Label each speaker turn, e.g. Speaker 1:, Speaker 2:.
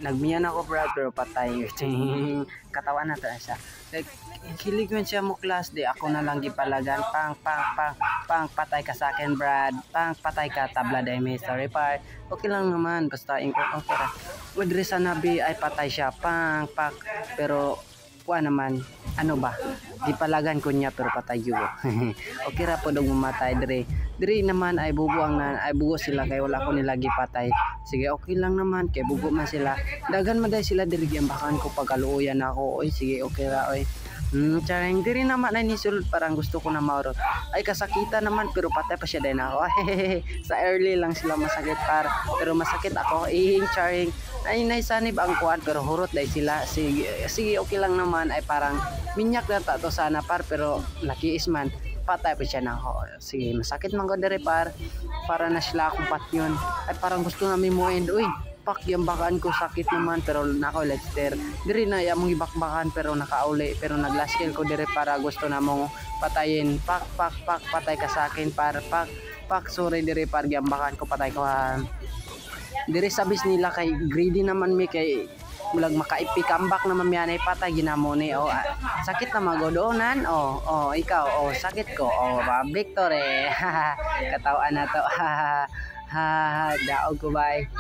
Speaker 1: Nagmiyan ako bro pero patay. Katawan na to siya. Like hilig man siya mo class di ako na lang gipalagan pang patay ka sa akin Brad. Pang patay ka tabla dai may sorry par. Okay lang naman basta okay ra. Madre sa nabi ay patay siya pang pak pero kuha naman ano ba gipalagan ko niya pero patay yun. Okay ra po dong mamatay dire naman ay bugo ay bugo sila kay wala ko nila gipatay. Sige okay lang naman kay bugo man sila dagan man dai sila diri giambakan ko pagaluoyan ako oy sige okay ra oy. Charing diri naman ay nisulod parang gusto ko na maurot. Ay kasakita naman pero patay pa siya din ako. Sa early lang sila masakit pero masakit ako. Charing ay naisanib ang kuan pero hurot dai sila. Sige okay lang naman ay parang minyak na to sana pero nakiis man patay pa siya na ako. Sige masakit man ko diri para na sila akong patyon. Ay parang gusto namin mo end uy pak yung bakan ko sakit naman pero nako let's there diri na ya mong ibakbakan pero nakauli pero naglas kill ko diri para gusto na mong patayin pak patay ka sa akin pak sorry diri par giambakan ko patay ko diri sabis nila kay greedy naman mi kay mulag makaipi comeback naman mianay patay ginamo ni sakit na magodonan ikaw sakit ko victory katawan na to daog ko bay